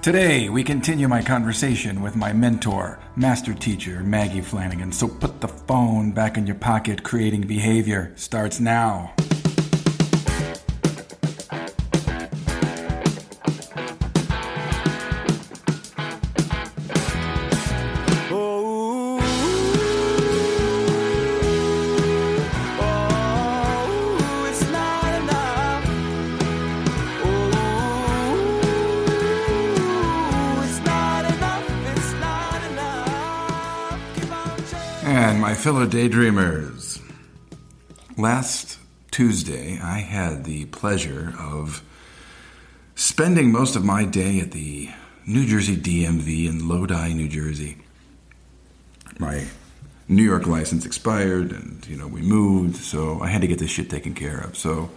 Today, we continue my conversation with my mentor, master teacher, Maggie Flanigan. So put the phone back in your pocket. Creating Behavior starts now. And my fellow daydreamers, last Tuesday I had the pleasure of spending most of my day at the New Jersey DMV in Lodi, New Jersey. My New York license expired and, we moved, so I had to get this shit taken care of. So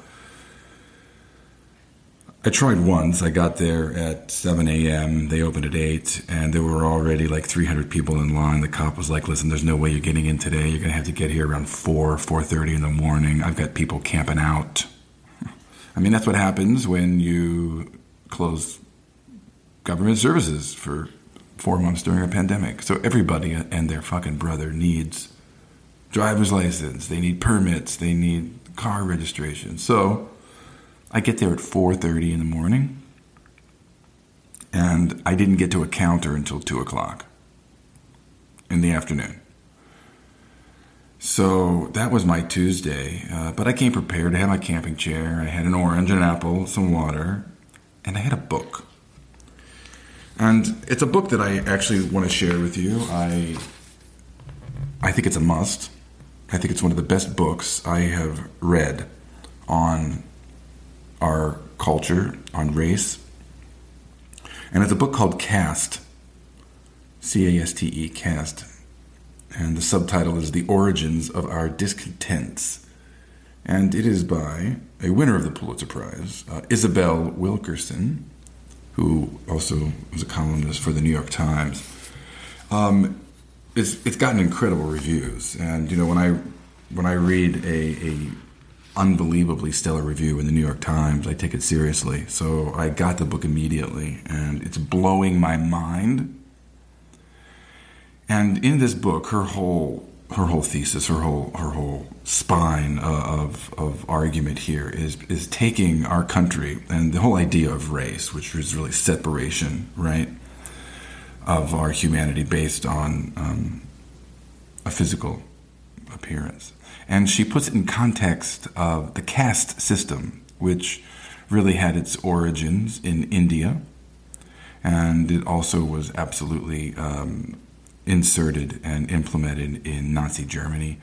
I tried once. I got there at 7 a.m. They opened at 8, and there were already like 300 people in line. The cop was like, listen, there's no way you're getting in today. You're going to have to get here around 4:30 in the morning. I've got people camping out. I mean, that's what happens when you close government services for 4 months during a pandemic. So everybody and their fucking brother needs driver's license. They need permits. They need car registration. So I get there at 4:30 in the morning, and I didn't get to a counter until 2 o'clock in the afternoon. So that was my Tuesday, but I came prepared. I had my camping chair, I had an orange, an apple, some water, and I had a book. And it's a book that I actually want to share with you. I think it's a must. I think it's one of the best books I have read on our culture, on race. And it's a book called Caste, C-A-S-T-E, Caste. And the subtitle is The Origins of Our Discontents. And it is by a winner of the Pulitzer Prize, Isabel Wilkerson, who also was a columnist for the New York Times. It's gotten incredible reviews. And, when I read a unbelievably stellar review in the New York Times, I take it seriously. So I got the book immediately, and it's blowing my mind. And in this book, her whole thesis, her whole spine of argument here is taking our country and the whole idea of race, which is really separation, right, of our humanity based on a physical appearance. And she puts it in context of the caste system, which really had its origins in India. And it also was absolutely inserted and implemented in Nazi Germany.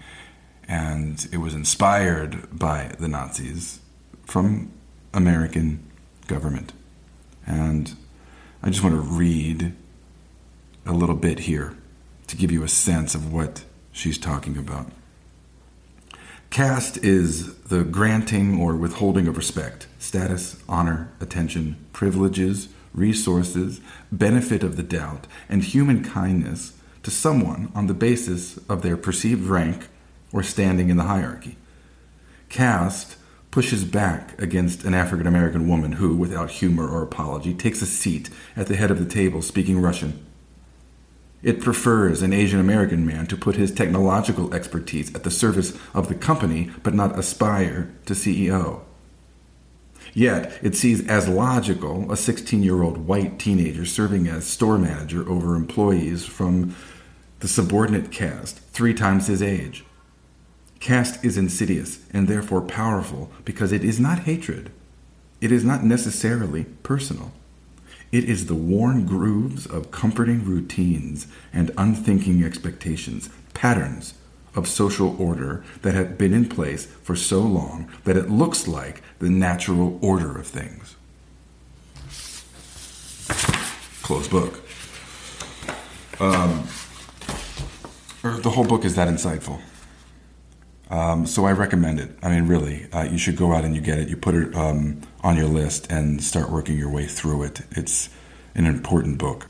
And it was inspired by the Nazis from American government. And I just want to read a little bit here to give you a sense of what she's talking about. Caste is the granting or withholding of respect, status, honor, attention, privileges, resources, benefit of the doubt, and human kindness to someone on the basis of their perceived rank or standing in the hierarchy. Caste pushes back against an African American woman who, without humor or apology, takes a seat at the head of the table speaking Russian. It prefers an Asian American man to put his technological expertise at the service of the company, but not aspire to CEO. Yet, it sees as logical a 16-year-old white teenager serving as store manager over employees from the subordinate caste 3 times his age. Caste is insidious and therefore powerful because it is not hatred. It is not necessarily personal. It is the worn grooves of comforting routines and unthinking expectations, patterns of social order that have been in place for so long that it looks like the natural order of things. Close book. The whole book is that insightful. So I recommend it. I mean, really, you should go out and you get it. You put it on your list and start working your way through it. It's an important book.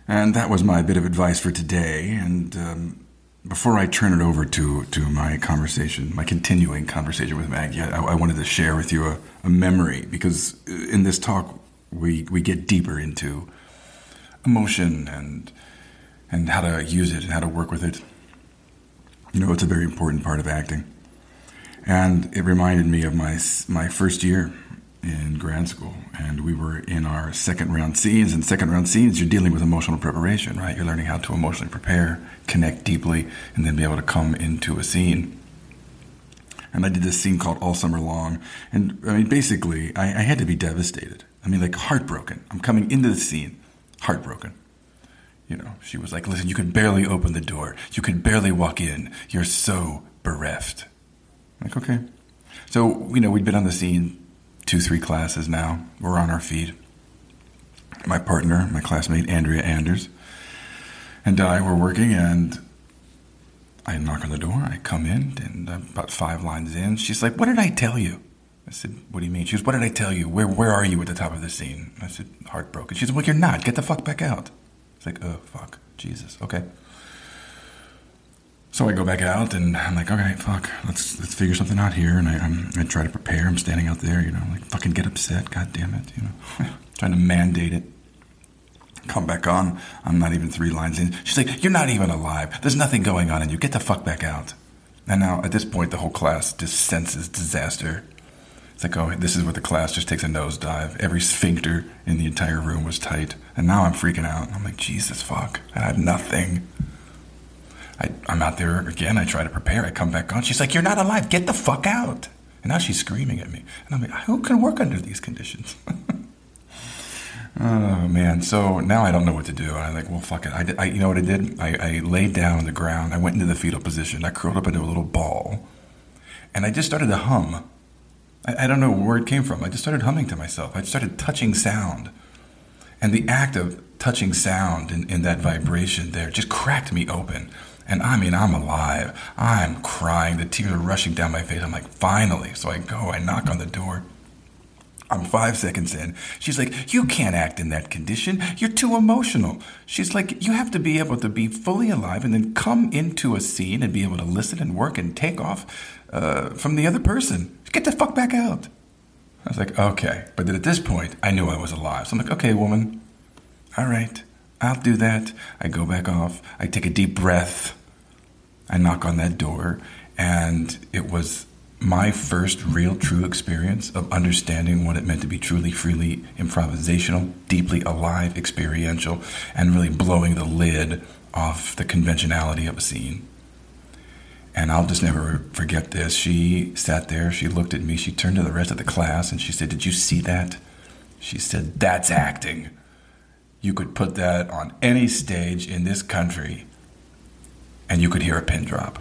And that was my bit of advice for today. And before I turn it over to my conversation, my continuing conversation with Maggie, I wanted to share with you a memory, because in this talk we get deeper into emotion and how to use it and how to work with it. It's a very important part of acting. And it reminded me of my first year in grad school, and we were in our second round scenes. And second round scenes, you're dealing with emotional preparation, right? You're learning how to emotionally prepare, connect deeply, and then be able to come into a scene. And I did this scene called All Summer Long. And I mean, basically, I had to be devastated. I mean, like, heartbroken. I'm coming into the scene, heartbroken. She was like, listen, you could barely open the door. You could barely walk in. You're so bereft. I'm like, okay. So, we'd been on the scene 2-3 classes now. We're on our feet. My partner, my classmate, Andrea Anders, and I were working, and I knock on the door. I come in, and about 5 lines in, she's like, what did I tell you? I said, what do you mean? She goes, what did I tell you? Where are you at the top of the scene? I said, heartbroken. She said, well, you're not. Get the fuck back out. It's like, oh, fuck. Jesus. Okay. So I go back out, and I'm like, okay, fuck. Let's figure something out here. And I try to prepare. I'm standing out there, like, fucking get upset. God damn it, trying to mandate it. Come back on. I'm not even 3 lines in. She's like, you're not even alive. There's nothing going on in you. Get the fuck back out. And now, at this point, the whole class just senses disaster. It's like, oh, this is where the class just takes a nosedive. Every sphincter in the entire room was tight. And now I'm freaking out. I'm like, Jesus, fuck. I have nothing. I'm out there again. I try to prepare. I come back on. She's like, you're not alive. Get the fuck out. And now she's screaming at me. And I'm like, who can work under these conditions? Oh, man. So now I don't know what to do. And I'm like, well, fuck it. You know what I did? I laid down on the ground. I went into the fetal position. I curled up into a little ball. And I just started to hum. I don't know where it came from. I just started humming to myself. I started touching sound. And the act of touching sound in that vibration there just cracked me open. And I mean, I'm alive. I'm crying. The tears are rushing down my face. I'm like, finally. So I go. I knock on the door. I'm 5 seconds in. She's like, you can't act in that condition. You're too emotional. She's like, you have to be able to be fully alive and then come into a scene and be able to listen and work and take off from the other person. Get the fuck back out. I was like, okay. But then at this point, I knew I was alive. So I'm like, okay, woman. All right. I'll do that. I go back off. I take a deep breath. I knock on that door. And it was my first real true experience of understanding what it meant to be truly, freely improvisational, deeply alive, experiential, and really blowing the lid off the conventionality of a scene. And I'll just never forget this. She sat there, she looked at me, she turned to the rest of the class, and she said, did you see that? She said, that's acting. You could put that on any stage in this country, and you could hear a pin drop.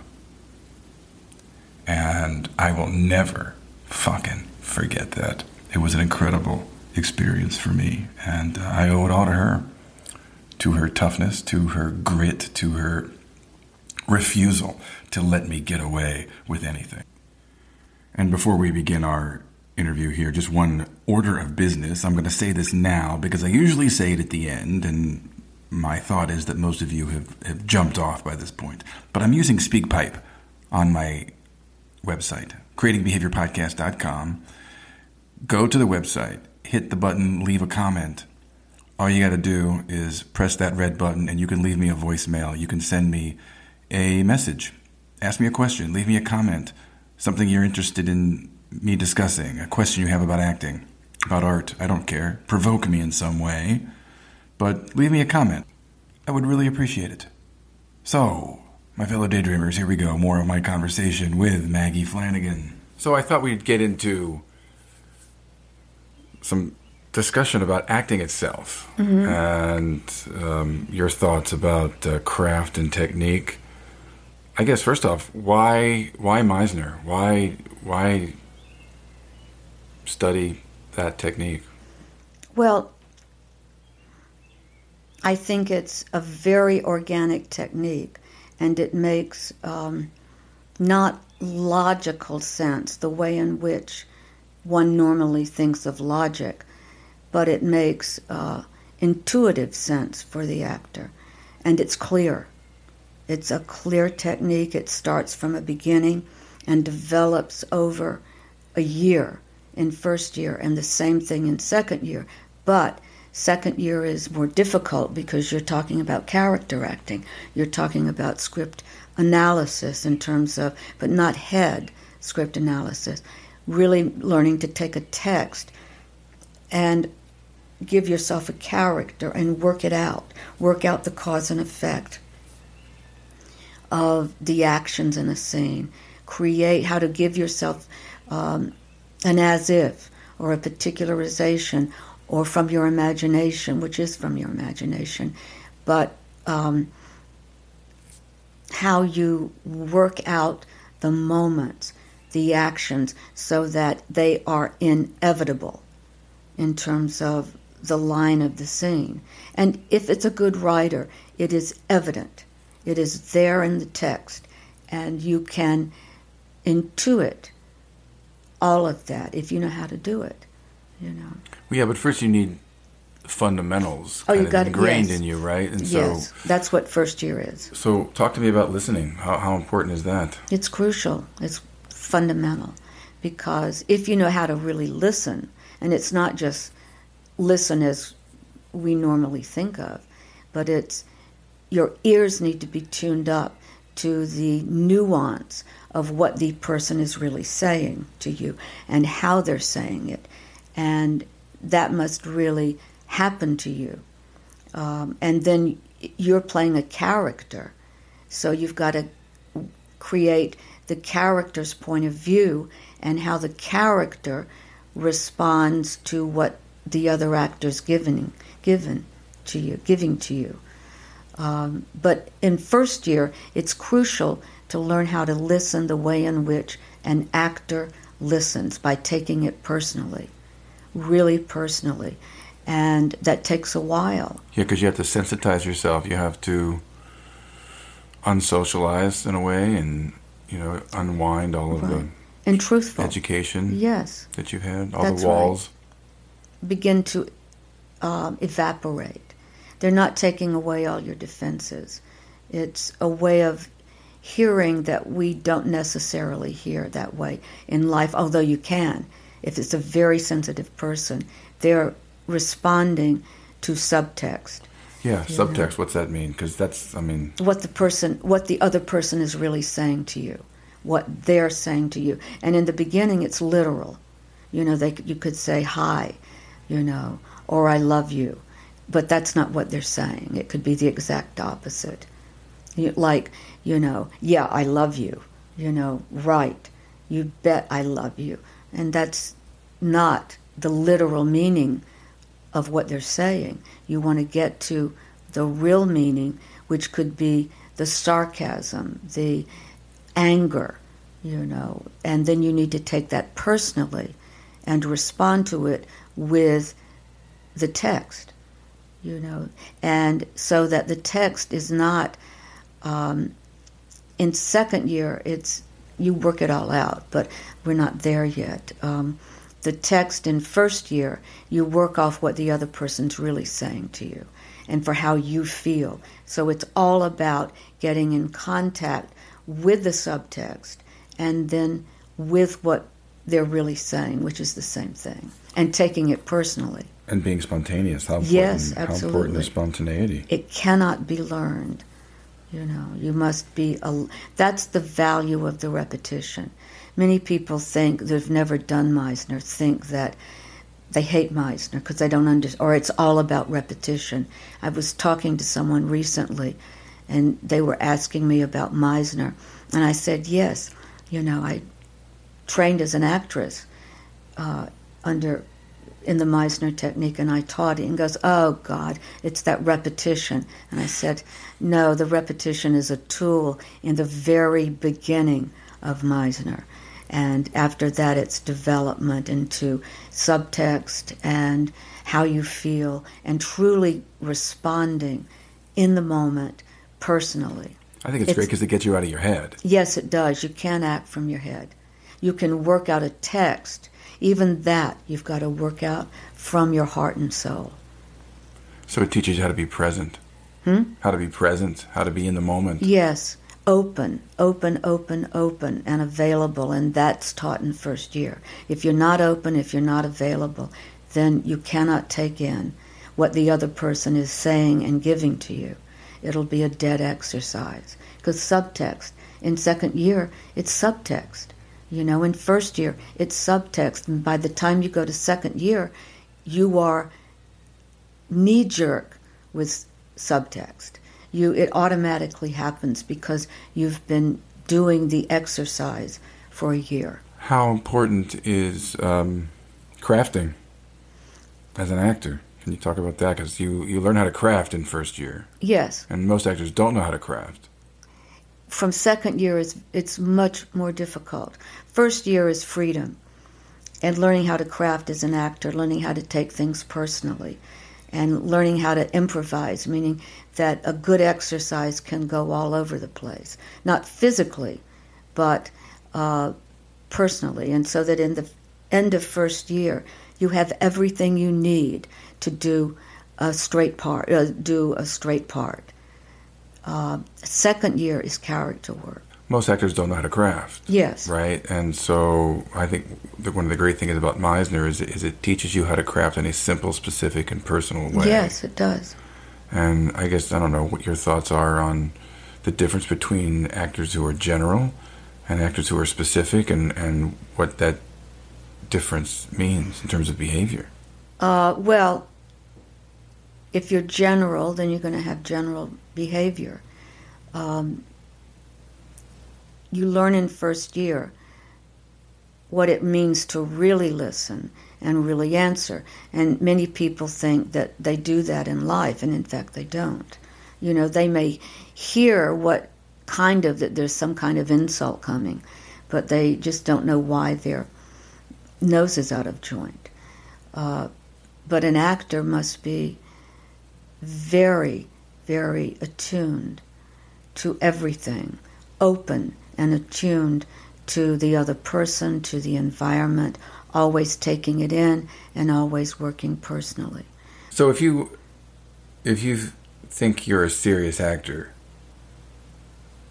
And I will never fucking forget that. It was an incredible experience for me. And I owe it all to her toughness, to her grit, to her refusal to let me get away with anything. And before we begin our interview here, just one order of business. I'm going to say this now because I usually say it at the end, and my thought is that most of you have jumped off by this point. But I'm using SpeakPipe on my website, creatingbehaviorpodcast.com. Go to the website, hit the button, leave a comment. All you got to do is press that red button, and you can leave me a voicemail. You can send me a message, ask me a question, leave me a comment, something you're interested in me discussing, a question you have about acting, about art, I don't care. Provoke me in some way, but leave me a comment. I would really appreciate it. So, my fellow daydreamers, here we go. More of my conversation with Maggie Flanigan. So I thought we'd get into some discussion about acting itself, and your thoughts about craft and technique. I guess first off, why Meisner? Why study that technique? Well, I think it's a very organic technique, and it makes not logical sense the way in which one normally thinks of logic, but it makes intuitive sense for the actor, and it's clear. It's a clear technique. It starts from a beginning and develops over a year in first year, and the same thing in second year. But second year is more difficult because you're talking about character acting. You're talking about script analysis in terms of, but not head script analysis. Really learning to take a text and give yourself a character and work it out. Work out the cause and effect of the actions in a scene. Create how to give yourself an as-if or a particularization, or from your imagination, which is from your imagination, but how you work out the moments, the actions, so that they are inevitable in terms of the line of the scene. And if it's a good writer, it is evident. It is there in the text, and you can intuit all of that if you know how to do it, you know. Yeah, but first you need fundamentals you got ingrained yes. in you, right? And yes, that's what first year is. So talk to me about listening. How important is that? It's crucial. It's fundamental. Because if you know how to really listen, and it's not just listen as we normally think of, but it's your ears need to be tuned up to the nuance of what the person is really saying to you and how they're saying it. And that must really happen to you. And then you're playing a character. So you've got to create the character's point of view and how the character responds to what the other actor's giving to you. But in first year, it's crucial to learn how to listen the way in which an actor listens, by taking it personally, really personally. And that takes a while. Yeah, because you have to sensitize yourself. You have to unsocialize in a way and, unwind all of the and truthful education yes. that you've had, all That's the walls. Right. Begin to evaporate. They're not taking away all your defenses. It's a way of hearing that we don't necessarily hear that way in life, although you can. If it's a very sensitive person, they're responding to subtext. Yeah, subtext, what's that mean? Because that's, what the other person is really saying to you, what they're saying to you. And in the beginning, it's literal. You could say hi, or I love you. But that's not what they're saying. It could be the exact opposite. Yeah, I love you. Right. You bet I love you. And that's not the literal meaning of what they're saying. You want to get to the real meaning, which could be the sarcasm, the anger, and then you need to take that personally and respond to it with the text, and so that the text is not, in second year, you work it all out, but we're not there yet. The text in first year, you work off what the other person's really saying to you and for how you feel. So it's all about getting in contact with the subtext and then with what they're really saying, which is the same thing, and taking it personally. And being spontaneous. How important, yes, absolutely. How important is spontaneity? It cannot be learned. You must be, that's the value of the repetition. Many people think they've never done Meisner, think that they hate Meisner because they don't understand, or it's all about repetition. I was talking to someone recently, and they were asking me about Meisner, and I said, yes, I trained as an actress in the Meisner technique, and I taught it. And goes, oh, God, it's that repetition. And I said, no, the repetition is a tool in the very beginning of Meisner. And after that, it's development into subtext and how you feel and truly responding in the moment personally. I think it's great because it gets you out of your head. Yes, it does. You can't act from your head. You can work out a text. Even that, you've got to work out from your heart and soul. So it teaches you how to be present. How to be present, how to be in the moment. Yes. Open, and available, and that's taught in first year. If you're not open, if you're not available, then you cannot take in what the other person is saying and giving to you. It'll be a dead exercise. Because subtext, in second year, it's subtext. In first year, it's subtext. And by the time you go to second year, you are knee-jerk with subtext. It automatically happens because you've been doing the exercise for a year. How important is crafting as an actor? Can you talk about that? Because you learn how to craft in first year. Yes. And most actors don't know how to craft. From second year, it's much more difficult. First year is freedom. And learning how to craft as an actor, learning how to take things personally, and learning how to improvise, meaning that a good exercise can go all over the place. Not physically, but personally. And so that in the end of first year, you have everything you need to do a straight part. Second year is character work. Most actors don't know how to craft. Yes. Right? And so I think one of the great things about Meisner is it teaches you how to craft in a simple, specific, and personal way. Yes, it does. And I guess, I don't know what your thoughts are on the difference between actors who are general and actors who are specific, and what that difference means in terms of behavior. Well, if you're general, then you're going to have general behavior. You learn in first year what it means to really listen and really answer. And many people think that they do that in life, and in fact they don't. They may hear that there's some kind of insult coming, but they just don't know why their nose is out of joint. But an actor must be very, very attuned to everything, open and attuned to the other person, to the environment, always taking it in and always working personally. So if you think you're a serious actor,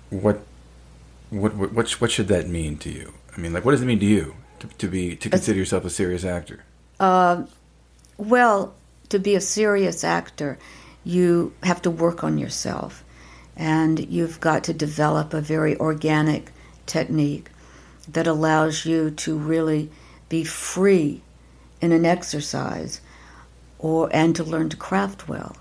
what should that mean to you? I mean, what does it mean to you to consider yourself a serious actor? Well, to be a serious actor, you have to work on yourself, and you've got to develop a very organic technique that allows you to really be free in an exercise, and to learn to craft well,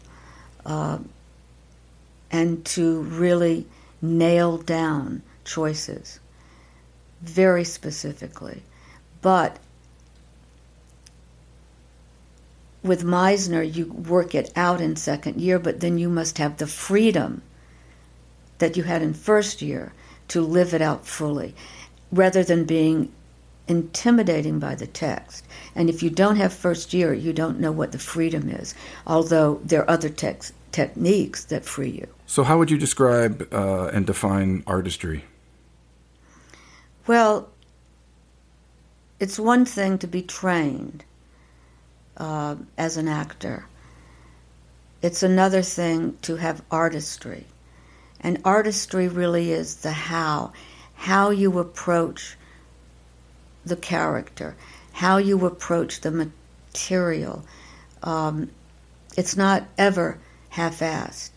and to really nail down choices very specifically. But with Meisner, you work it out in second year, but then you must have the freedom that you had in first year to live it out fully, rather than being intimidating by the text. And if you don't have first year, you don't know what the freedom is, although there are other techniques that free you. So how would you describe and define artistry? Well, it's one thing to be trained as an actor. It's another thing to have artistry. And artistry really is the how you approach the character, how you approach the material. It's not ever half-assed.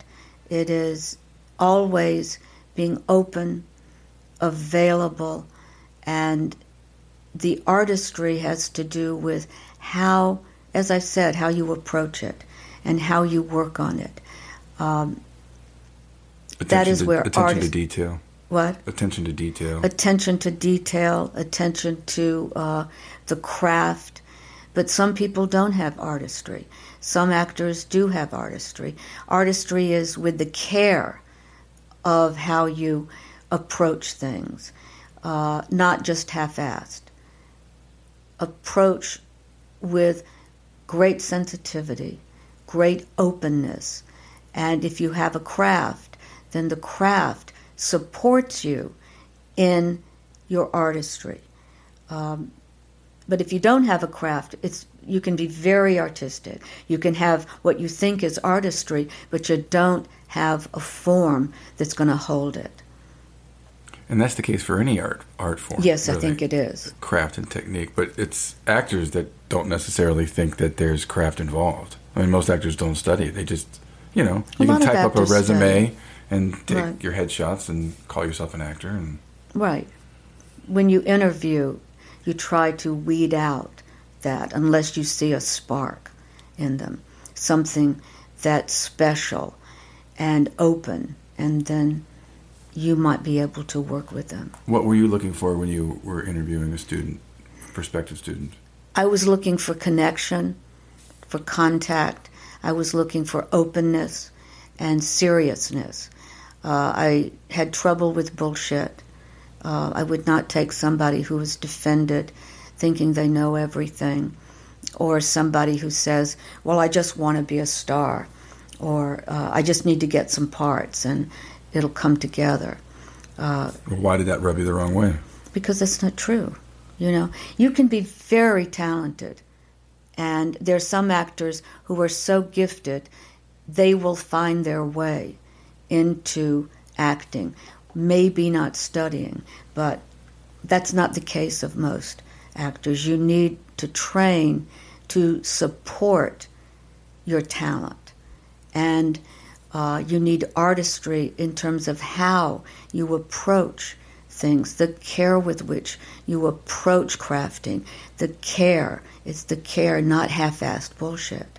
It is always being open, available, and the artistry has to do with how, as I said, how you approach it and how you work on it. That is where attention to detail. What? Attention to detail. Attention to detail, attention to the craft. But some people don't have artistry. Some actors do have artistry. Artistry is with the care of how you approach things, not just half-assed. Approach with great sensitivity, great openness. And if you have a craft, then the craft supports you in your artistry. But if you don't have a craft, you can be very artistic. You can have what you think is artistry, but you don't have a form that's going to hold it. And that's the case for any art form. Yes, really. I think it is. Craft and technique. But it's actors that don't necessarily think that there's craft involved. I mean, most actors don't study. They just, you can type up a resume and take your headshots and call yourself an actor. And Right. When you interview, you try to weed out that unless you see a spark in them, something that's special and open, and then you might be able to work with them. What were you looking for when you were interviewing a prospective student? I was looking for connection, for contact. I was looking for openness and seriousness. I had trouble with bullshit. I would not take somebody who is defended, thinking they know everything, or somebody who says, well, I just want to be a star, or I just need to get some parts and it'll come together. Why did that rub you the wrong way? Because that's not true. You can be very talented, and there's some actors who are so gifted, they will find their way into acting. Maybe not studying, but that's not the case of most actors. You need to train to support your talent, and you need artistry in terms of how you approach things, the care with which you approach crafting. The care, it's the care, not half-assed bullshit.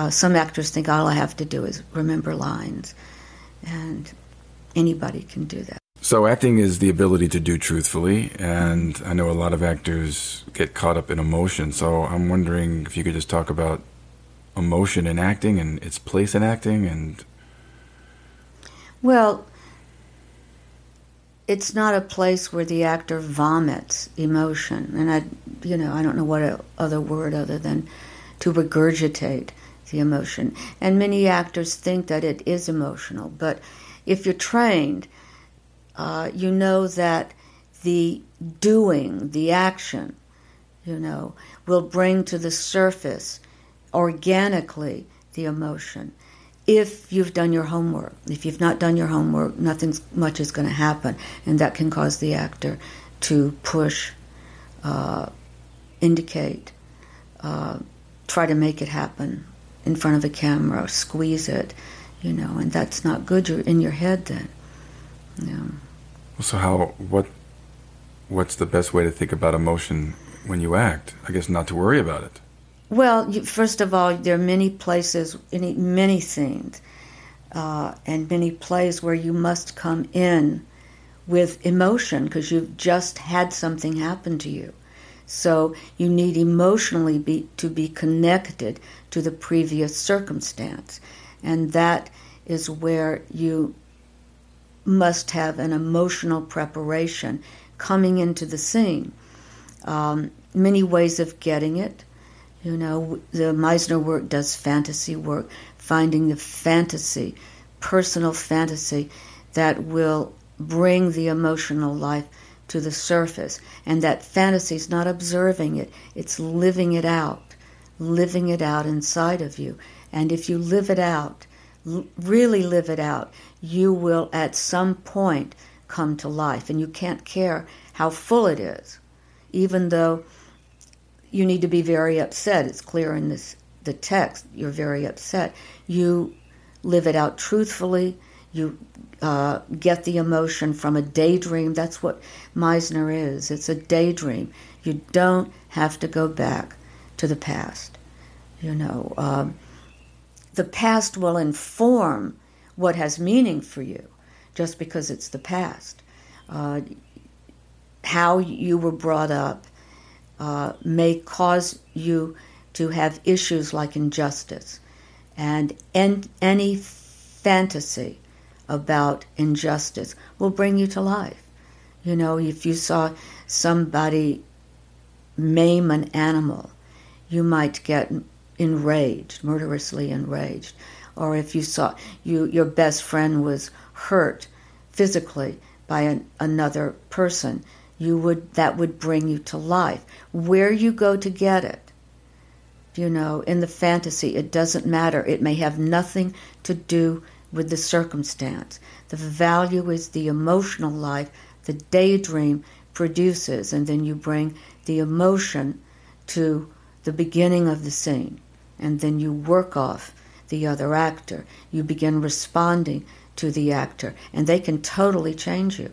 Some actors think all I have to do is remember lines, and anybody can do that. So acting is the ability to do truthfully, and I know a lot of actors get caught up in emotion, so I'm wondering if you could just talk about emotion in acting and its place in acting. And well, it's not a place where the actor vomits emotion, and I don't know what other word other than to regurgitate the emotion. And many actors think that it is emotional, but if you're trained, you know that the doing, the action, will bring to the surface organically the emotion. If you've done your homework. If you've not done your homework, nothing much is going to happen, and that can cause the actor to push, indicate, try to make it happen in front of a camera, squeeze it, and that's not good. You're in your head then. So what's the best way to think about emotion when you act? I guess not to worry about it. Well, first of all, there are many places, many scenes, and many plays where you must come in with emotion because you've just had something happen to you. So you need emotionally to be connected to the previous circumstance. And that is where you must have an emotional preparation coming into the scene. Many ways of getting it. The Meisner work does fantasy work, finding the fantasy, personal fantasy that will bring the emotional life to the surface. And that fantasy is not observing it, it's living it out inside of you. And if you live it out, really live it out, you will at some point come to life. And you can't care how full it is, even though you need to be very upset. It's clear in the text, you're very upset. You live it out truthfully. You get the emotion from a daydream. That's what Meisner is. It's a daydream. You don't have to go back to the past. The past will inform what has meaning for you, just because it's the past. How you were brought up may cause you to have issues like injustice, and any fantasy about injustice will bring you to life. If you saw somebody maim an animal, you might get enraged, murderously enraged. Or if you saw your best friend was hurt physically by another person, that would bring you to life. Where you go to get it, in the fantasy, it doesn't matter. It may have nothing to do with the circumstance. The value is the emotional life the daydream produces, and then you bring the emotion to the beginning of the scene, and then you work off the other actor. You begin responding to the actor, and they can totally change you.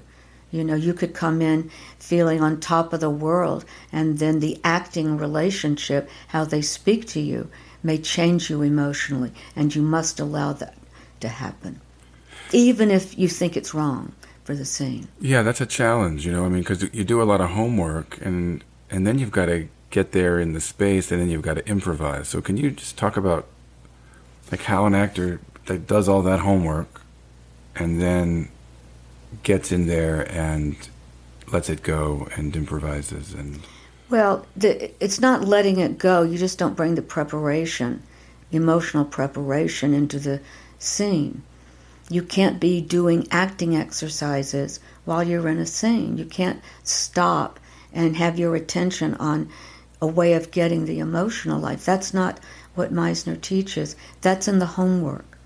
You know, you could come in feeling on top of the world, and then the acting relationship, how they speak to you, may change you emotionally, and you must allow that to happen, even if you think it's wrong for the scene. Yeah, that's a challenge, you know, I mean, because you do a lot of homework, and then you've got to get there in the space, and then you've got to improvise. So can you just talk about, like, how an actor that does all that homework and then gets in there and lets it go and improvises? And well, it's not letting it go. You just don't bring the preparation, emotional preparation into the scene. You can't be doing acting exercises while you're in a scene. You can't stop and have your attention on a way of getting the emotional life. That's not what Meisner teaches. That's in the homework.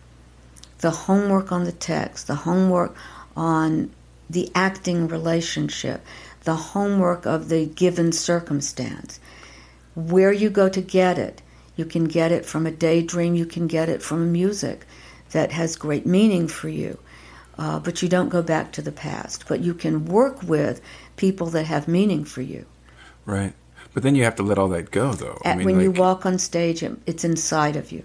The homework on the text, the homework on the acting relationship, the homework of the given circumstance. Where you go to get it, you can get it from a daydream, you can get it from music that has great meaning for you, but you don't go back to the past. But you can work with people that have meaning for you. Right. But then you have to let all that go, though. When you walk on stage, it's inside of you.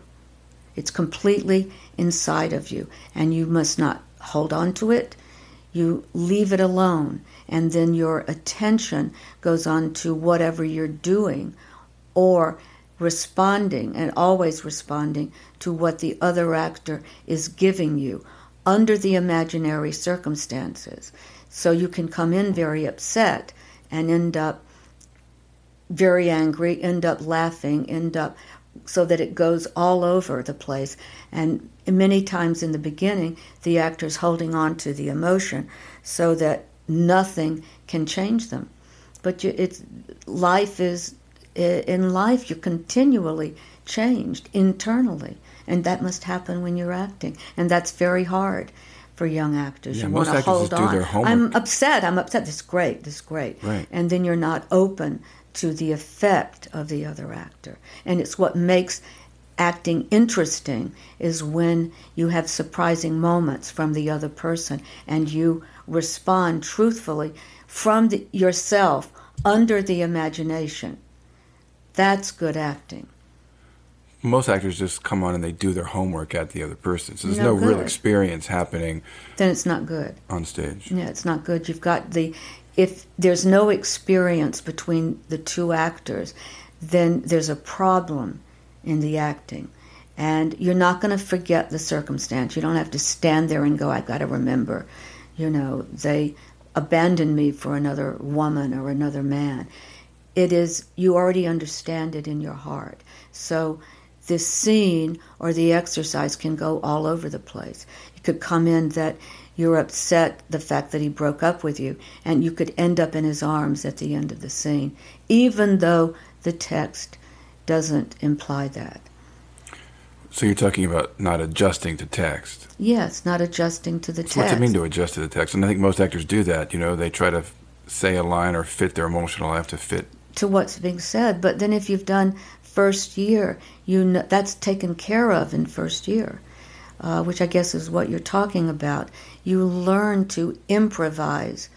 It's completely inside of you, and you must not hold on to it. You leave it alone, and then your attention goes on to whatever you're doing, or responding, and always responding to what the other actor is giving you under the imaginary circumstances. So you can come in very upset and end up very angry, end up laughing, end up so that it goes all over the place. And many times in the beginning, the actor's holding on to the emotion so that nothing can change them. But in life, you're continually changed internally, and that must happen when you're acting, and that's very hard for young actors. Yeah, you most want to actors hold just on. do their homework. I'm upset. This is great. Right. And then you're not open to the effect of the other actor. And it's what makes acting interesting is when you have surprising moments from the other person and you respond truthfully from yourself under the imagination. That's good acting. Most actors just come on and they do their homework at the other person. So there's No no real good. experience happening. Then it's not good. On stage. Yeah, it's not good. If there's no experience between the two actors, then there's a problem in the acting. And you're not going to forget the circumstance. You don't have to stand there and go, I've got to remember, they abandoned me for another woman or another man. It is, you already understand it in your heart. So this scene or the exercise can go all over the place. You could come in that you're upset the fact that he broke up with you, and you could end up in his arms at the end of the scene, even though the text doesn't imply that. So you're talking about not adjusting to text. Yes, not adjusting to the text. What's it mean to adjust to the text? And I think most actors do that. They try to say a line or fit their emotional life to fit to what's being said. But then if you've done first year, that's taken care of in first year, which I guess is what you're talking about. You learn to improvise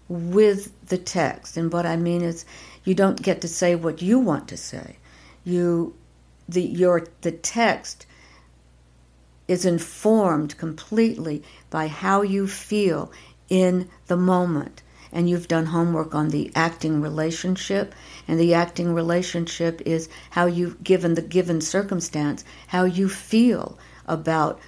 with the text. And what I mean is you don't get to say what you want to say. The text is informed completely by how you feel in the moment. And you've done homework on the acting relationship, and the acting relationship is how you, given the given circumstance, how you feel about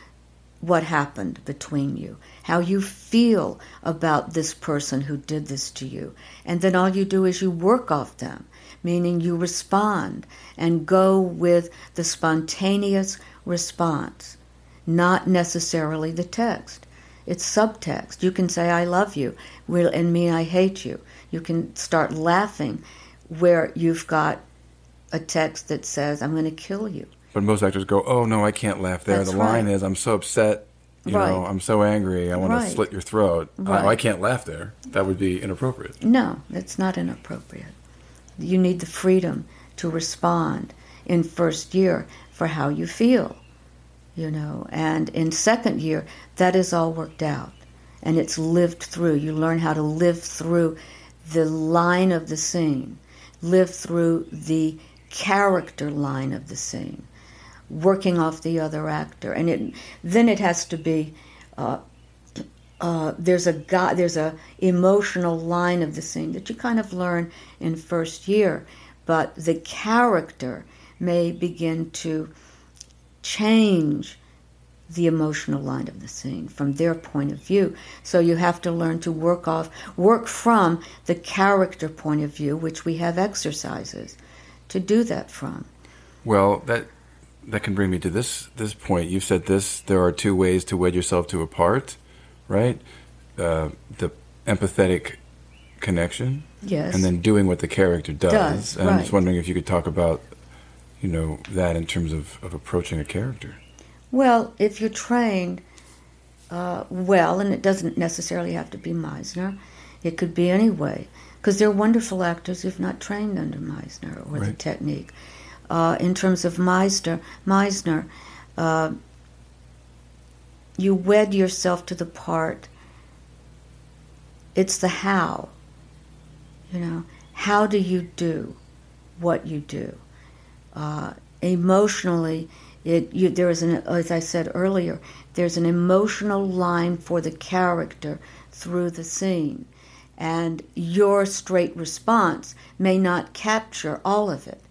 what happened between you, how you feel about this person who did this to you. And then all you do is you work off them, meaning you respond and go with the spontaneous response, not necessarily the text. It's subtext. You can say, I love you, and mean I hate you. You can start laughing where you've got a text that says, I'm going to kill you. But most actors go, oh, no, I can't laugh there. That's the line right. is, I'm so upset, You Right. know, I'm so angry, I want to Right. slit your throat. Right. I can't laugh there. That would be inappropriate. No, it's not inappropriate. You need the freedom to respond in first year for how you feel, you know. And in second year, that is all worked out. And it's lived through. You learn how to live through the line of the scene, live through the character line of the scene, working off the other actor. And then it has to be, there's a emotional line of the scene that you kind of learn in first year, but the character may begin to change the emotional line of the scene from their point of view. So you have to learn to work from the character point of view, which we have exercises to do that from. Well, that can bring me to this point. You said there are two ways to wed yourself to a part, right? The empathetic connection. Yes. And then doing what the character does. And I'm just right. wondering if you could talk about, you know, that in terms of approaching a character. Well, if you're trained well, and it doesn't necessarily have to be Meisner, it could be any way, because they're wonderful actors who've not trained under Meisner or the Right. technique. In terms of Meisner, you wed yourself to the part. It's the how. You know, how do you do what you do? Emotionally, there is as I said earlier, there's an emotional line for the character through the scene, and your straight response may not capture all of it.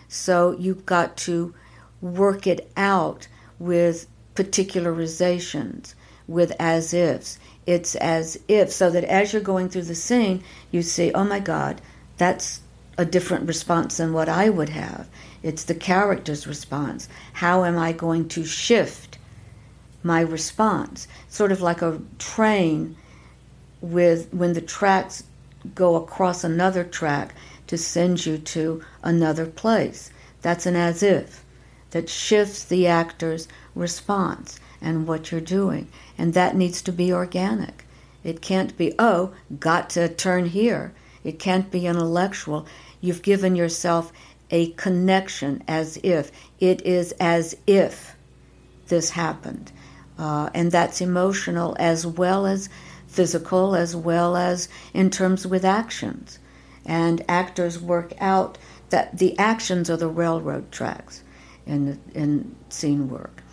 So you've got to work it out with particularizations, with as ifs. It's as if, so that as you're going through the scene, you see, oh my God, that's a different response than what I would have. It's the character's response. How am I going to shift my response? Sort of like a train when the tracks go across another track to send you to another place. That's an as if that shifts the actor's response and what you're doing. And that needs to be organic. It can't be, oh, got to turn here. It can't be intellectual. You've given yourself a connection as if. It is as if this happened. And that's emotional as well as physical, as well as in terms with actions. And actors work out that the actions are the railroad tracks in scene work.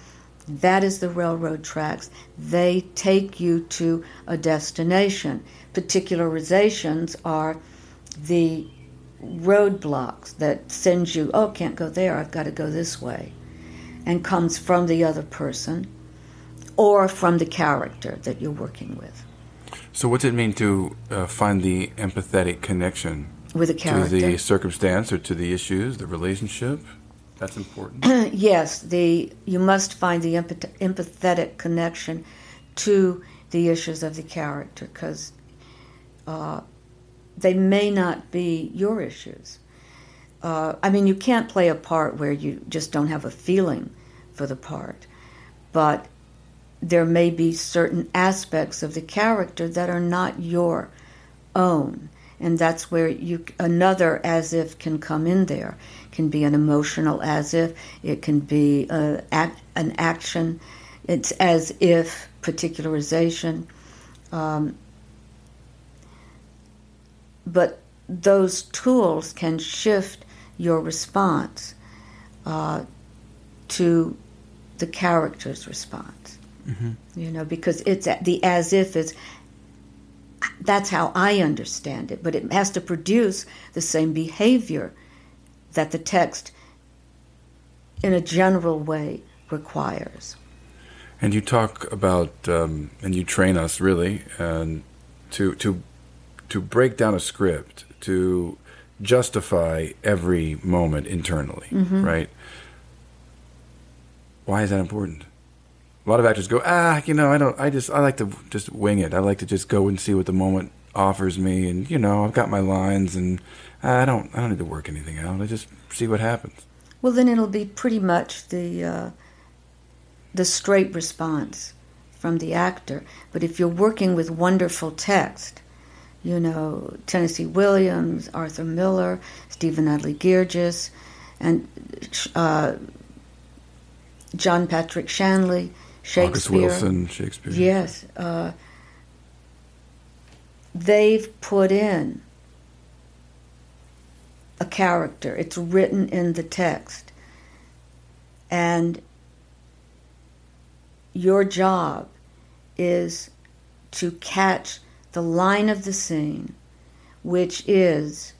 That is the railroad tracks. They take you to a destination. Particularizations are the roadblocks that send you, oh, can't go there, I've got to go this way, and comes from the other person or from the character that you're working with. So what's it mean to find the empathetic connection With a character. to the circumstance or to the issues, the relationship? That's important. Yes, you must find the empathetic connection to the issues of the character, because they may not be your issues. I mean, you can't play a part where you just don't have a feeling for the part, but there may be certain aspects of the character that are not your own, and that's where another as if can come in there. It can be an emotional as if, it can be an action, it's as if particularization. But those tools can shift your response to the character's response. Mm-hmm. You know, because it's the as if is, that's how I understand it, but it has to produce the same behavior that the text in a general way requires. And you talk about, and you train us really, to break down a script, to justify every moment internally, mm-hmm. right? Why is that important? A lot of actors go, I like to just wing it. I like to just go and see what the moment offers me, and I've got my lines, and I don't need to work anything out. I just see what happens. Well, then it'll be pretty much the straight response from the actor. But if you're working with wonderful text, Tennessee Williams, Arthur Miller, Stephen Adly Guirgis, and John Patrick Shanley, Shakespeare. August Wilson, Shakespeare. Yes. They've put in a character. It's written in the text. And your job is to catch the line of the scene, which is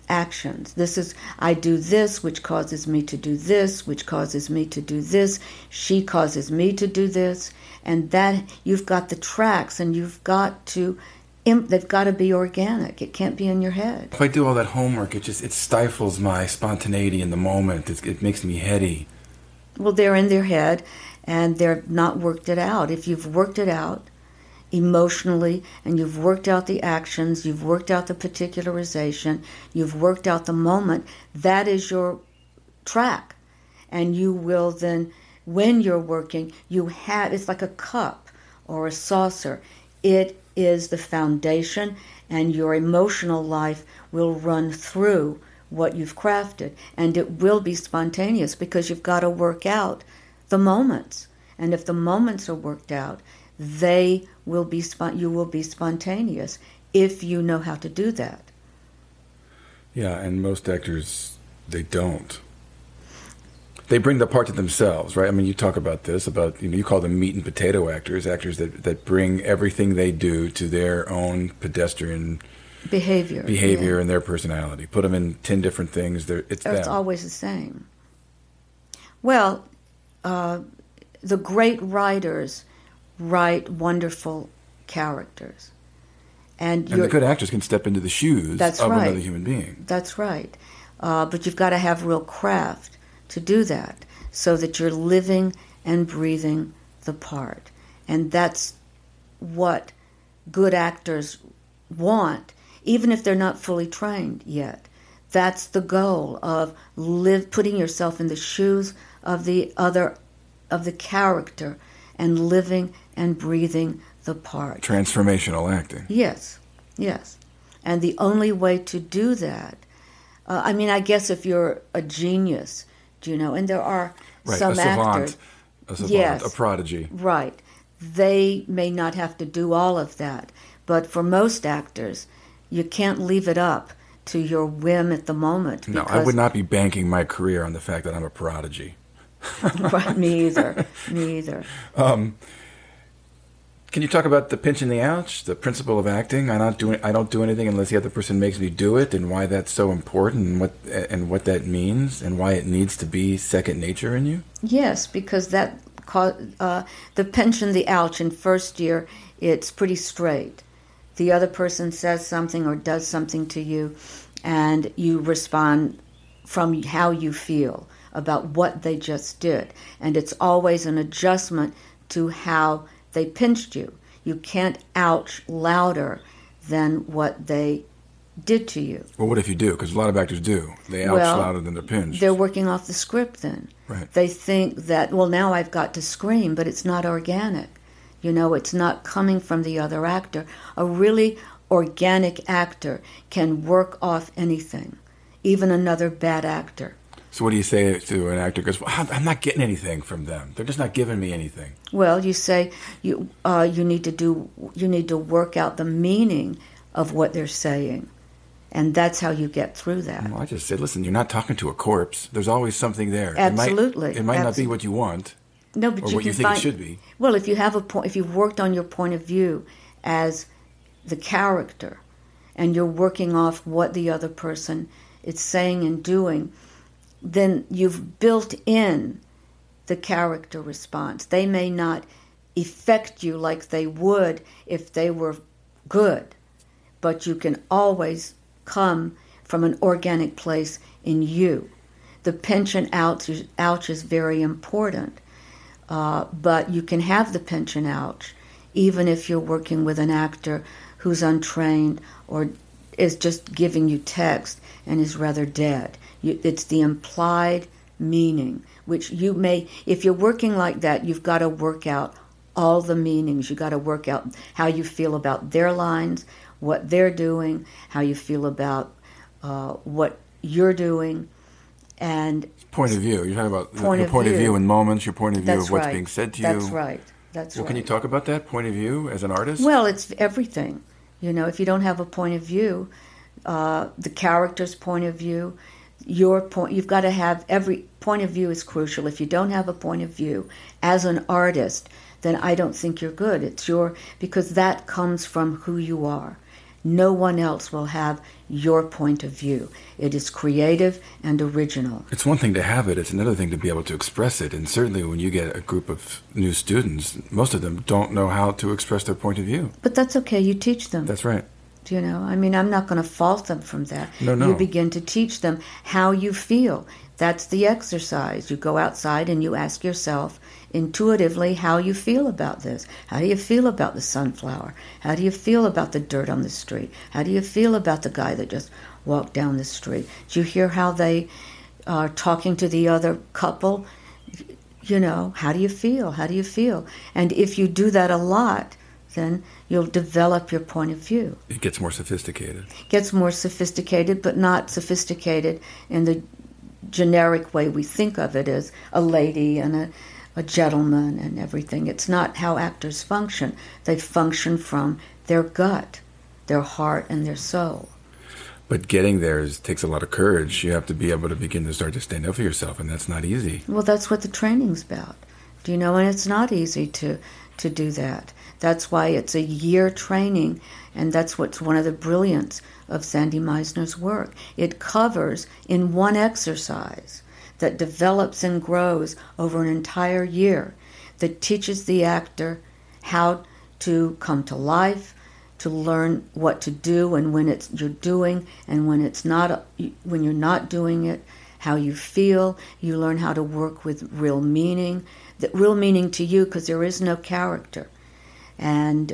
actions. This is, I do this, which causes me to do this, which causes me to do this, she causes me to do this, and that you've got the tracks, and you've got to, they've got to be organic. It can't be in your head. If I do all that homework, it stifles my spontaneity in the moment. It makes me heady. Well, they're in their head, and they're not worked it out. If you've worked it out emotionally, and you've worked out the actions, you've worked out the particularization, you've worked out the moment, that is your track. And you will then, when you're working, it's like a cup or a saucer. It is the foundation, and your emotional life will run through what you've crafted, and it will be spontaneous because you've got to work out the moments. And if the moments are worked out, you will be spontaneous if you know how to do that. Yeah, and most actors, they don't. They bring the part to themselves, right? I mean, you talk about this, you call them meat and potato actors that bring everything they do to their own pedestrian behavior yeah. And their personality. Put them in 10 different things. It's always the same. Well, the great writers write wonderful characters. And the good actors can step into the shoes of another human being. That's right. But you've got to have real craft to do that, so that you're living and breathing the part. And that's what good actors want, even if they're not fully trained yet. That's the goal of putting yourself in the shoes of the character and living and breathing the part. Transformational acting. Yes. And the only way to do that, I guess if you're a genius, and there are some actors. A savant, yes, a prodigy. Right. They may not have to do all of that. But for most actors, you can't leave it up to your whim at the moment. No, I would not be banking my career on the fact that I'm a prodigy. Right, me either. Can you talk about the pinch and the ouch, the principle of acting? I don't do anything unless the other person makes me do it, and why that's so important, and what that means, and why it needs to be second nature in you? Yes, because the pinch and the ouch in first year, it's pretty straight. The other person says something or does something to you, and you respond from how you feel about what they just did. And it's always an adjustment to how they pinched you. You can't ouch louder than what they did to you. Well, what if you do? Because a lot of actors do. They ouch louder than they're pinched. They're working off the script then. Right. They think that, now I've got to scream, but it's not organic. It's not coming from the other actor. A really organic actor can work off anything, even another bad actor. So what do you say to an actor who goes, I'm not getting anything from them. They're just not giving me anything. Well, you say you need to work out the meaning of what they're saying. And that's how you get through that. Well, I just said, listen, you're not talking to a corpse. There's always something there. Absolutely. It might not be what you want. No, but or what you think it should be. Well, if you've worked on your point of view as the character, and you're working off what the other person is saying and doing, then you've built in the character response. They may not affect you like they would if they were good, but you can always come from an organic place in you. The pinch and ouch is very important, but you can have the pinch and ouch even if you're working with an actor who's untrained or is just giving you text and is rather dead. It's the implied meaning, which you may, if you're working like that, you've got to work out all the meanings. You got to work out how you feel about their lines, what they're doing, how you feel about what you're doing, and point of view. You're talking about your Point of point of view. view in moments, your point of view that's of what's right. being said to you. That's right. That's Well, right. can you talk about that point of view as an artist? Well, it's everything. You know, if you don't have a point of view, the character's point of view, your point, you've got to have every point of view is crucial. If you don't have a point of view as an artist, then I don't think you're good. Because that comes from who you are. No one else will have your point of view. It is creative and original. It's one thing to have it, it's another thing to be able to express it. And certainly when you get a group of new students, most of them don't know how to express their point of view. But that's okay, you teach them. That's right. You know, I mean, I'm not going to fault them from that. No. You begin to teach them how you feel. That's the exercise. You go outside and you ask yourself intuitively how you feel about this. How do you feel about the sunflower? How do you feel about the dirt on the street? How do you feel about the guy that just walked down the street? Do you hear how they are talking to the other couple? You know, how do you feel? How do you feel? And if you do that a lot, then you'll develop your point of view. It gets more sophisticated. Gets more sophisticated, but not sophisticated in the generic way we think of it as a lady and a gentleman and everything. It's not how actors function. They function from their gut, their heart, and their soul. But getting there takes a lot of courage. You have to be able to begin to start to stand up for yourself, and that's not easy. Well, that's what the training's about. Do you know? And it's not easy to do that. That's why it's a year training, and that's what's one of the brilliance of Sandy Meisner's work. It covers in one exercise that develops and grows over an entire year, that teaches the actor how to come to life, to learn what to do and when you're doing and when you're not doing it, how you feel. You learn how to work with real meaning to you, because there is no character. And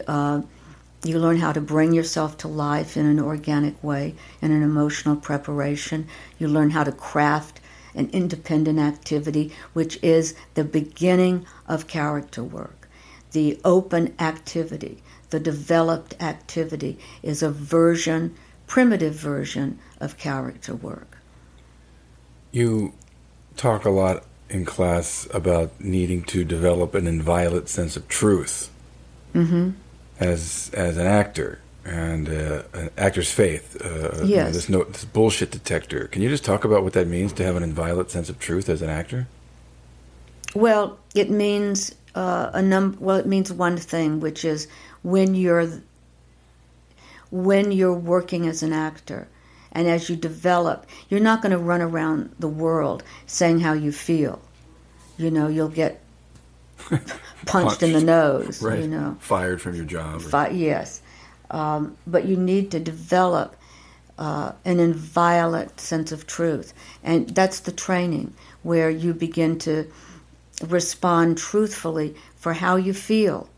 you learn how to bring yourself to life in an organic way, in an emotional preparation. You learn how to craft an independent activity, which is the beginning of character work. The open activity, the developed activity, is a primitive version of character work. You talk a lot in class about needing to develop an inviolate sense of truth. Mm-hmm. As an actor and an actor's faith. Yes. This bullshit detector. Can you just talk about what that means to have an inviolate sense of truth as an actor? Well, it means it means one thing, which is when you're working as an actor, and as you develop, you're not going to run around the world saying how you feel. You know, you'll get punched in the nose, right. You know. Fired from your job. Yes. But you need to develop an inviolate sense of truth. And that's the training, where you begin to respond truthfully for how you feel.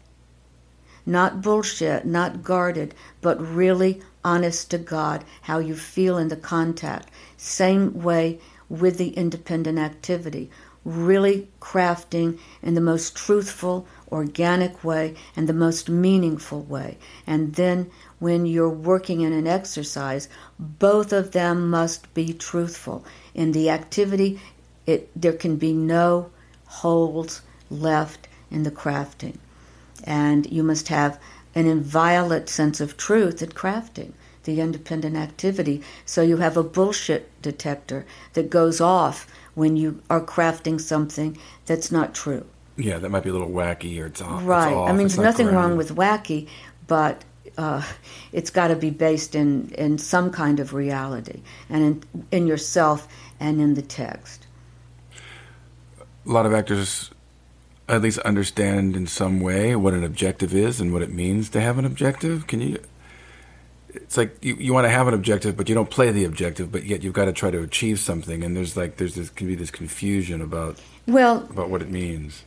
Not bullshit, not guarded, but really honest to God, how you feel in the contact. Same way with the independent activity. Really crafting in the most truthful, organic way and the most meaningful way. And then when you're working in an exercise, both of them must be truthful. In the activity, there can be no holes left in the crafting. And you must have an inviolate sense of truth at crafting, the independent activity. So you have a bullshit detector that goes off when you are crafting something that's not true. Yeah, that might be a little wacky, or it's off. Right. It's off. I mean, it's there's nothing grounded. wrong with wacky, but it's got to be based in some kind of reality, and in yourself and in the text. A lot of actors at least understand in some way what an objective is and what it means to have an objective. Can you... It's like you want to have an objective, but you don't play the objective, but yet you've got to try to achieve something, and can be this confusion about what it means.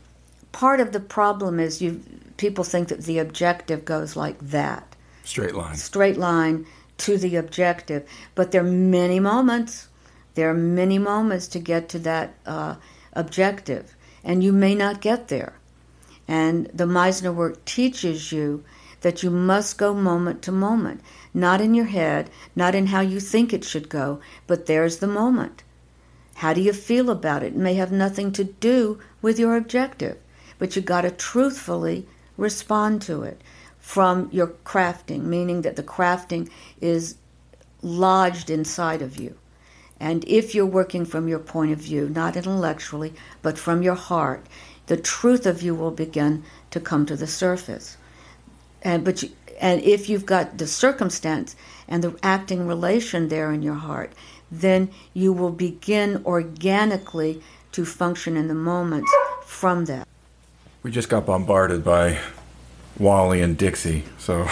Part of the problem is people think that the objective goes like that. Straight line to the objective. But there are many moments. There are many moments to get to that objective, and you may not get there. And the Meisner work teaches you that you must go moment to moment, not in your head, not in how you think it should go, but there's the moment. How do you feel about it? It may have nothing to do with your objective, but you got to truthfully respond to it from your crafting, meaning that the crafting is lodged inside of you. And if you're working from your point of view, not intellectually, but from your heart, the truth of you will begin to come to the surface. And if you've got the circumstance and the acting relation there in your heart, then you will begin organically to function in the moment from that. We just got bombarded by Wally and Dixie, so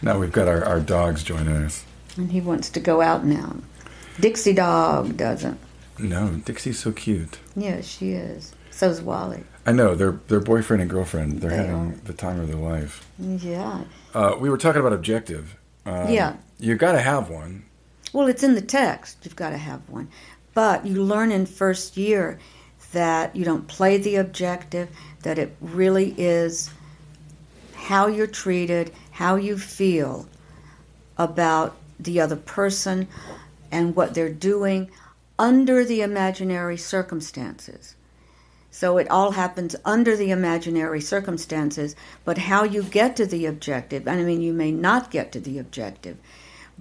now we've got our dogs joining us. And he wants to go out now. Dixie dog doesn't. No, Dixie's so cute. Yeah, she is. So's Wally. I know, they're boyfriend and girlfriend. They're having the time of their life. Yeah. We were talking about objective. Yeah. You got to have one. Well, it's in the text. You've got to have one. But you learn in first year that you don't play the objective, that it really is how you're treated, how you feel about the other person and what they're doing under the imaginary circumstances. So it all happens under the imaginary circumstances, but how you get to the objective, and I mean, you may not get to the objective,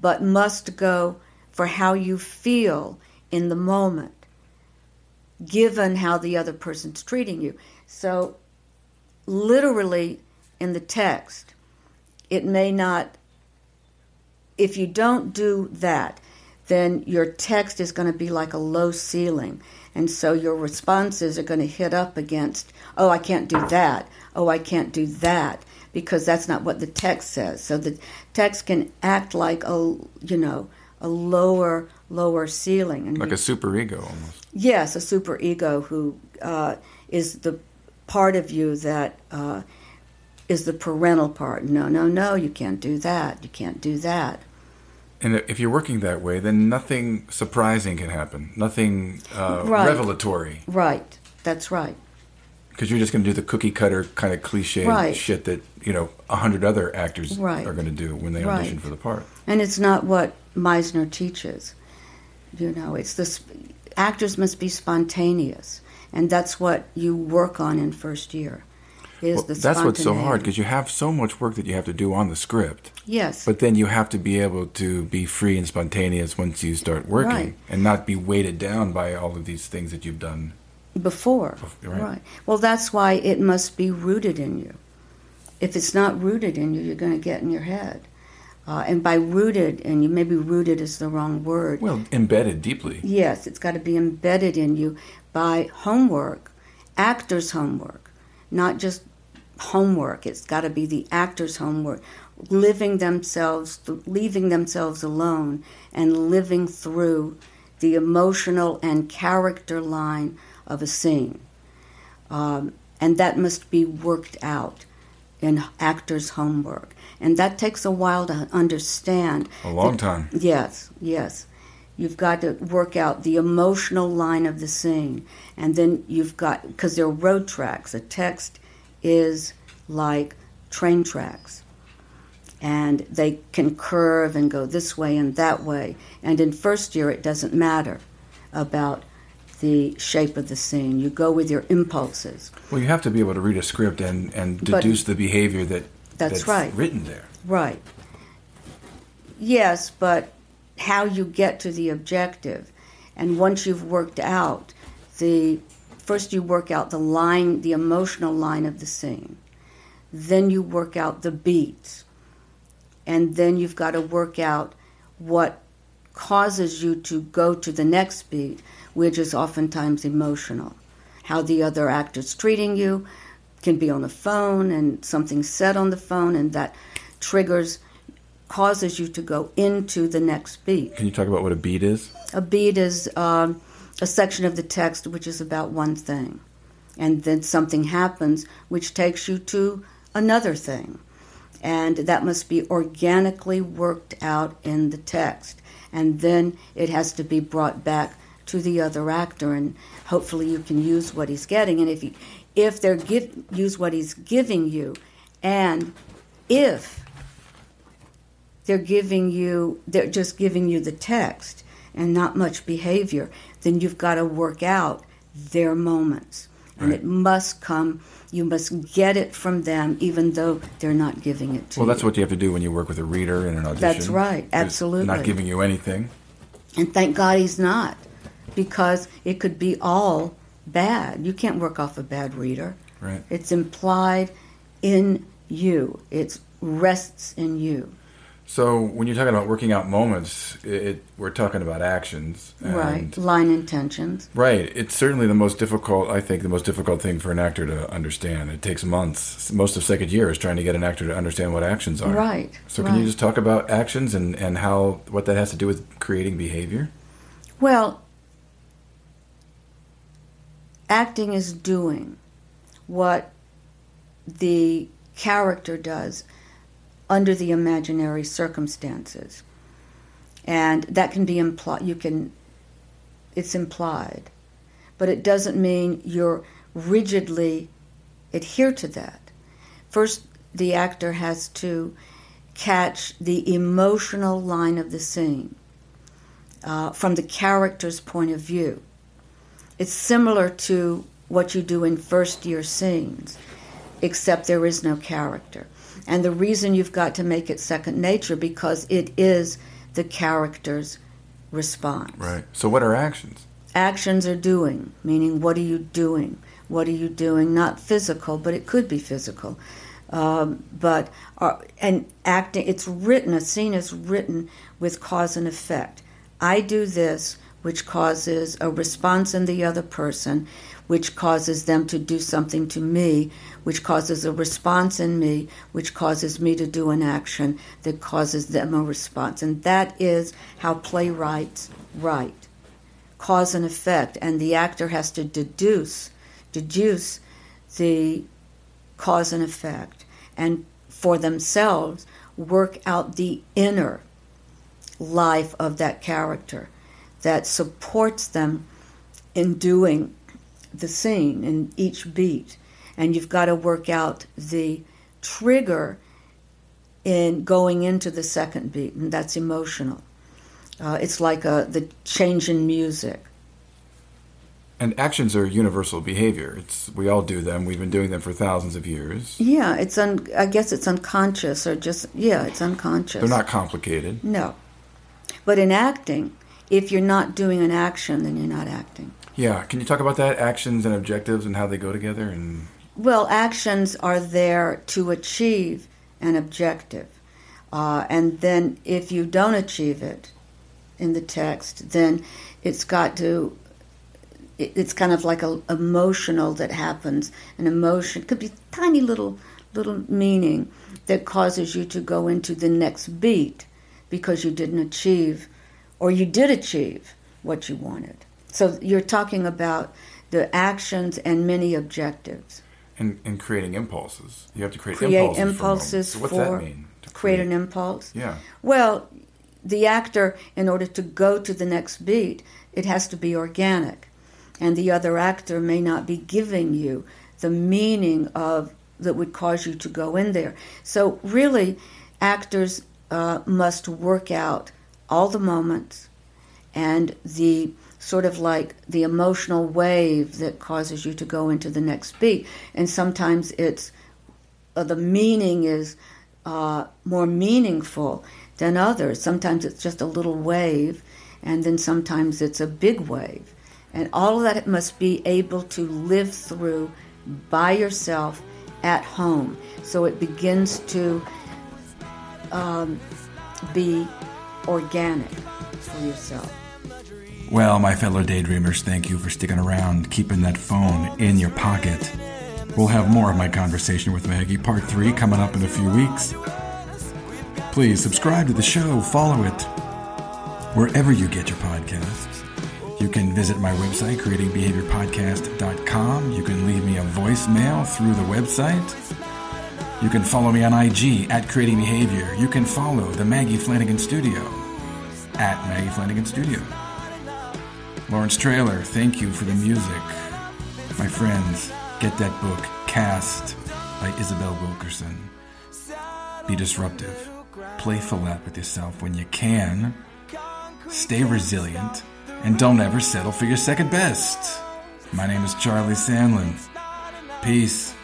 but must go for how you feel in the moment, given how the other person's treating you. So literally in the text, it may not, if you don't do that, then your text is going to be like a low ceiling. And so your responses are going to hit up against, oh, I can't do that. Oh, I can't do that. Because that's not what the text says. So the text can act like a lower ceiling. And like a superego almost. Yes, a superego who is the part of you that is the parental part. No, you can't do that. You can't do that. And if you're working that way, then nothing surprising can happen. Nothing Right. revelatory. Right. That's right. Because you're just going to do the cookie cutter kind of cliche Right. shit that 100 other actors Right. are going to do when they Right. audition for the part. And it's not what Meisner teaches. It's this. Actors must be spontaneous, and that's what you work on in first year. That's what's so hard, because you have so much work that you have to do on the script. Yes. But then you have to be able to be free and spontaneous once you start working, Right. and not be weighted down by all of these things that you've done Before. Right. Well, that's why it must be rooted in you. If it's not rooted in you, you're going to get in your head. And by rooted in you, maybe rooted is the wrong word. Well, embedded deeply. Yes, it's got to be embedded in you by homework, actors' homework, not just homework. It's got to be the actors' homework, leaving themselves alone and living through the emotional and character line of a scene. And that must be worked out in actors' homework. And that takes a while to understand. A long time. Yes. You've got to work out the emotional line of the scene. And then you've got, because they're road tracks, a text is like train tracks. And they can curve and go this way and that way. And in first year, it doesn't matter about the shape of the scene. You go with your impulses. Well, you have to be able to read a script and deduce the behavior that's right. written there. Right. Yes, but how you get to the objective. And once you've worked out first you work out the line, the emotional line of the scene. Then you work out the beats. And then you've got to work out what causes you to go to the next beat, which is oftentimes emotional. How the other actor's treating you, can be on the phone and something said on the phone, and that causes you to go into the next beat. Can you talk about what a beat is? A beat is a section of the text which is about one thing. And then something happens which takes you to another thing. And that must be organically worked out in the text. And then it has to be brought back to the other actor, and hopefully you can use what he's getting. And if they're use what he's giving you, and if they're just giving you the text and not much behavior, then you've got to work out their moments. And Right. it must come, you must get it from them, even though they're not giving it to you. Well, that's what you have to do when you work with a reader in an audition. That's right, They're absolutely. not giving you anything. And thank God he's not, because it could be all bad. You can't work off a bad reader. Right. It's implied in you. It rests in you. So when you're talking about working out moments, we're talking about actions. And Right. Line intentions. Right. It's certainly the most difficult thing for an actor to understand. It takes months. Most of second year is trying to get an actor to understand what actions are. Right. So can you just talk about actions and what that has to do with creating behavior? Well, acting is doing what the character does under the imaginary circumstances. And that can be it's implied. But it doesn't mean you're rigidly adhere to that. First, the actor has to catch the emotional line of the scene from the character's point of view. It's similar to what you do in first-year scenes, except there is no character. And the reason you've got to make it second nature, because it is the character's response. Right. So what are actions? Actions are doing, meaning what are you doing? What are you doing? Not physical, but it could be physical. And acting, it's written, a scene is written with cause and effect. I do this, which causes a response in the other person, which causes them to do something to me, which causes a response in me, which causes me to do an action that causes them a response. And that is how playwrights write. Cause and effect. And the actor has to deduce the cause and effect, and for themselves work out the inner life of that character that supports them in doing the scene in each beat. And you've got to work out the trigger in going into the second beat, and that's emotional. It's like the change in music. And actions are universal behavior. We all do them. We've been doing them for thousands of years. Yeah, I guess it's unconscious, or it's unconscious. They're not complicated. No. But in acting, if you're not doing an action, then you're not acting. Yeah. Can you talk about that? Actions and objectives and how they go together? Well, actions are there to achieve an objective. And then if you don't achieve it in the text, then it's kind of like an emotional that happens. An emotion could be tiny little meaning that causes you to go into the next beat because you didn't achieve, or you did achieve what you wanted. So you're talking about the actions and many objectives. And creating impulses. You have to create impulses so what's that mean? Create an impulse? Yeah. Well, the actor, in order to go to the next beat, it has to be organic. And the other actor may not be giving you the meaning that would cause you to go in there. So really, actors must work out all the moments and the sort of like the emotional wave that causes you to go into the next beat. And sometimes it's the meaning is more meaningful than others. Sometimes it's just a little wave, and then sometimes it's a big wave. And all of that it must be able to live through by yourself at home. So it begins to be organic for yourself. Well, my fellow daydreamers, thank you for sticking around, keeping that phone in your pocket. We'll have more of my conversation with Maggie, part 3, coming up in a few weeks. Please subscribe to the show, follow it, wherever you get your podcasts. You can visit my website, creatingbehaviorpodcast.com. You can leave me a voicemail through the website. You can follow me on IG at Creating Behavior. You can follow the Maggie Flanigan Studio at Maggie Flanigan Studio. Lawrence Trailer, thank you for the music. My friends, get that book, Cast, by Isabel Wilkerson. Be disruptive. Play flat with yourself when you can. Stay resilient. And don't ever settle for your second best. My name is Charlie Sandlan. Peace.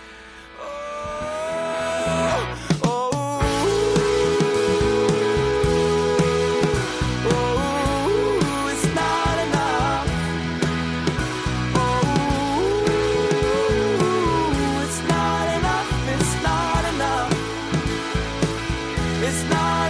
It's not